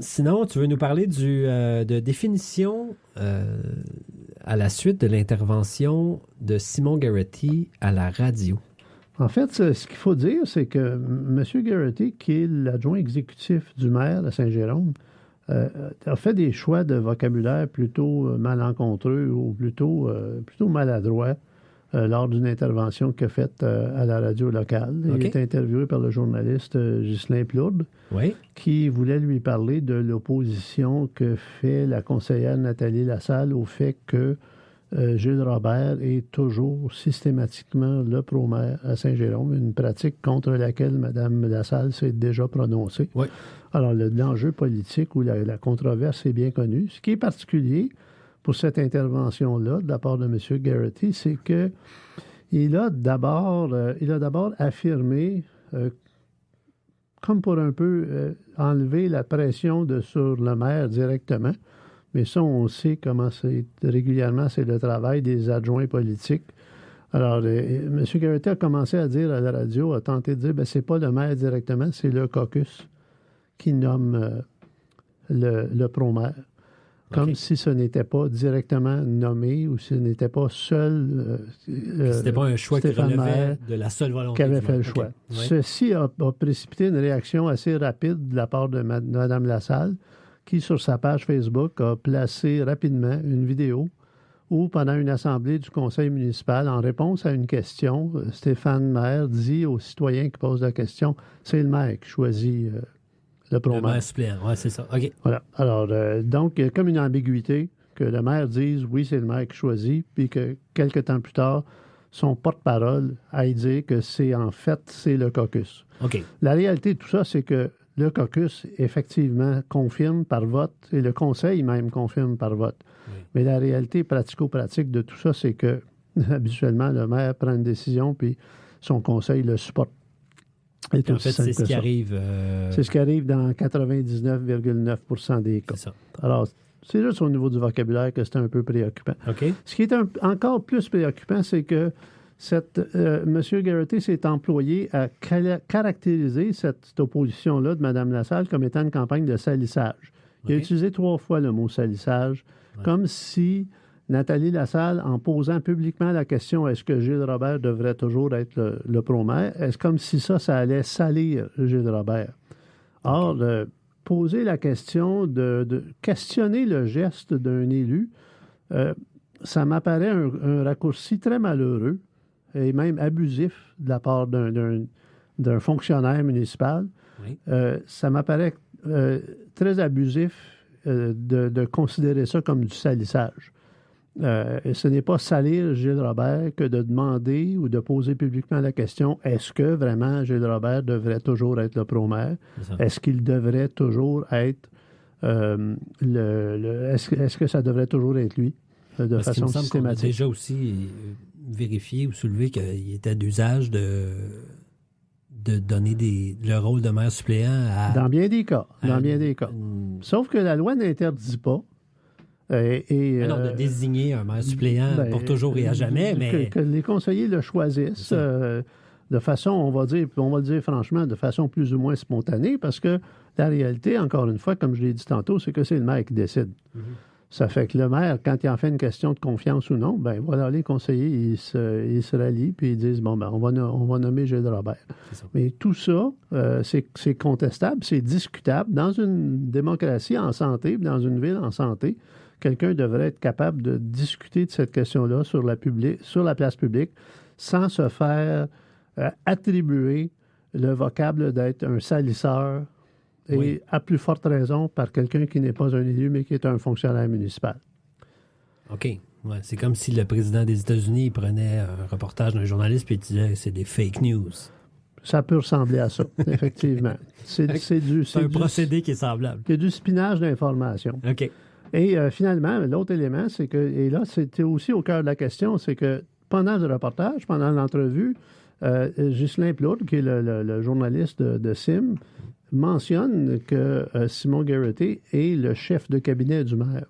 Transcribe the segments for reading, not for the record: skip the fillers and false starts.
Sinon, tu veux nous parler de définition à la suite de l'intervention de Simon Garrity à la radio. En fait, ce qu'il faut dire, c'est que M. Garrity, qui est l'adjoint exécutif du maire de Saint-Jérôme, a fait des choix de vocabulaire plutôt malencontreux ou plutôt maladroits lors d'une intervention qu'il a faite à la radio locale. Okay. Il est interviewé par le journaliste Ghislain Plourde, qui voulait lui parler de l'opposition que fait la conseillère Nathalie Lassalle au fait que Gilles Robert est toujours systématiquement le pro-maire à Saint-Jérôme, une pratique contre laquelle Mme Lassalle s'est déjà prononcée. Oui. Alors, l'enjeu politique ou la controverse est bien connu. Ce qui est particulier pour cette intervention-là, de la part de M. Garrity, c'est qu'il a d'abord affirmé, comme pour un peu enlever la pression sur le maire directement, mais ça, on sait comment régulièrement, c'est le travail des adjoints politiques. Alors, M. Garrity a commencé à dire à la radio, a tenté de dire, c'est pas le maire directement, c'est le caucus qui nomme le pro-maire. Comme si ce n'était pas directement nommé ou si ce n'était pas seul. C'était pas un choix qui relevait de la seule volonté qui avait fait le choix. Oui. Ceci a précipité une réaction assez rapide de la part de Mme Lassalle, qui, sur sa page Facebook, a placé rapidement une vidéo où, pendant une assemblée du conseil municipal, en réponse à une question, Stéphane Maire dit aux citoyens qui posent la question, c'est le maire qui choisit le pro-maire. Le maire suppléant, oui, c'est ça. OK. Voilà. Alors, donc, il y a comme une ambiguïté que le maire dise, oui, c'est le maire qui choisit, puis que quelques temps plus tard, son porte-parole aille dire que c'est le caucus. OK. La réalité de tout ça, c'est que le caucus, effectivement, confirme par vote, et le conseil même confirme par vote. Oui. Mais la réalité pratico-pratique de tout ça, c'est que, habituellement, le maire prend une décision, puis son conseil le supporte. En fait, c'est ce qui arrive. C'est ce qui arrive dans 99,9% des cas. C'est ça. Alors, c'est juste au niveau du vocabulaire que c'est un peu préoccupant. OK. Ce qui est encore plus préoccupant, c'est que M. Garrity s'est employé à caractériser cette opposition-là de Mme Lassalle comme étant une campagne de salissage. Il a utilisé 3 fois le mot salissage, comme si Nathalie Lassalle, en posant publiquement la question « Est-ce que Gilles Robert devrait toujours être le pro-maire? » Est-ce comme si ça allait salir Gilles Robert? Or, poser la question de questionner le geste d'un élu, ça m'apparaît un raccourci très malheureux et même abusif de la part d'un fonctionnaire municipal. Oui. Ça m'apparaît très abusif de considérer ça comme du salissage. Ce n'est pas salir Gilles Robert que de demander ou de poser publiquement la question « Est-ce que vraiment Gilles Robert devrait toujours être le pro-maire? Est-ce qu'il devrait toujours être est-ce que ça devrait toujours être lui de façon systématique? On a déjà aussi vérifié ou soulevé qu'il était d'usage de donner le rôle de maire suppléant à... Dans bien des cas. Sauf que la loi n'interdit pas. De désigner un maire suppléant pour toujours et à jamais, mais... Que les conseillers le choisissent de façon, on va le dire franchement, de façon plus ou moins spontanée, parce que la réalité, encore une fois, comme je l'ai dit tantôt, c'est que c'est le maire qui décide. Mm-hmm. Ça fait que le maire, quand il en fait une question de confiance ou non, voilà, les conseillers, ils se rallient, puis ils disent, on va nommer Gilles Robert. Mais tout ça, c'est contestable, c'est discutable. Dans une démocratie en santé, dans une ville en santé, quelqu'un devrait être capable de discuter de cette question-là sur la place publique sans se faire attribuer le vocable d'être un salisseur et à plus forte raison par quelqu'un qui n'est pas un élu mais qui est un fonctionnaire municipal. OK. Ouais, c'est comme si le président des États-Unis prenait un reportage d'un journaliste puis il disait que c'est des fake news. Ça peut ressembler à ça, effectivement. C'est un procédé qui est semblable. C'est du spinage d'informations. OK. Et finalement, l'autre élément, c'est que, et là, c'était aussi au cœur de la question, c'est que pendant le reportage, pendant l'entrevue, Ghislain Plourde, qui est le journaliste de CIM, mentionne que Simon Garrity est le chef de cabinet du maire.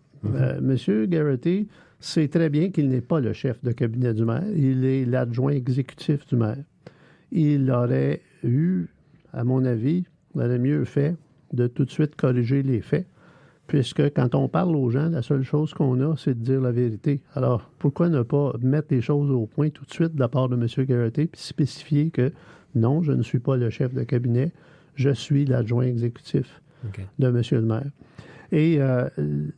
Monsieur Garrity sait très bien qu'il n'est pas le chef de cabinet du maire, il est l'adjoint exécutif du maire. Il aurait eu, à mon avis, il aurait mieux fait de tout de suite corriger les faits, puisque quand on parle aux gens, la seule chose qu'on a, c'est de dire la vérité. Alors, pourquoi ne pas mettre les choses au point tout de suite de la part de M. Garrity, puis spécifier que non, je ne suis pas le chef de cabinet, je suis l'adjoint exécutif de M. le maire. Et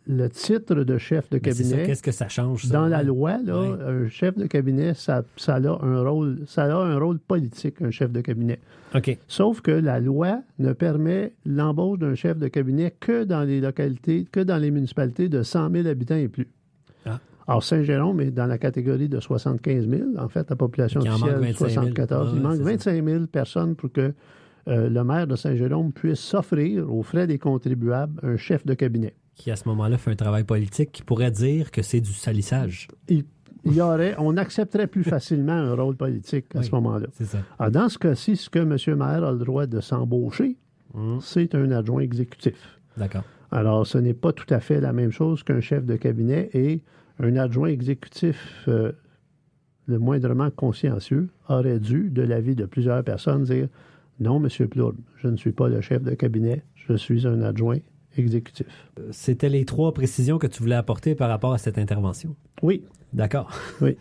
le titre de chef de cabinet... Qu'est-ce que ça change, ça? Dans la loi, là, un chef de cabinet, ça a un rôle politique, un chef de cabinet. OK. Sauf que la loi ne permet l'embauche d'un chef de cabinet que dans les localités, que dans les municipalités de 100 000 habitants et plus. Ah. Alors, Saint-Jérôme est dans la catégorie de 75 000. En fait, la population officielle est 74 000. Il manque 25 000 personnes pour que le maire de Saint-Jérôme puisse s'offrir aux frais des contribuables un chef de cabinet. Qui, à ce moment-là, fait un travail politique qui pourrait dire que c'est du salissage. On accepterait plus facilement un rôle politique à ce moment-là. C'est ça. Alors, dans ce cas-ci, ce que M. le maire a le droit de s'embaucher, c'est un adjoint exécutif. D'accord. Alors, ce n'est pas tout à fait la même chose qu'un chef de cabinet et un adjoint exécutif le moindrement consciencieux aurait dû, de l'avis de plusieurs personnes, dire « Non, M. Plourde, je ne suis pas le chef de cabinet, je suis un adjoint exécutif. » C'était les 3 précisions que tu voulais apporter par rapport à cette intervention? Oui. D'accord. Oui.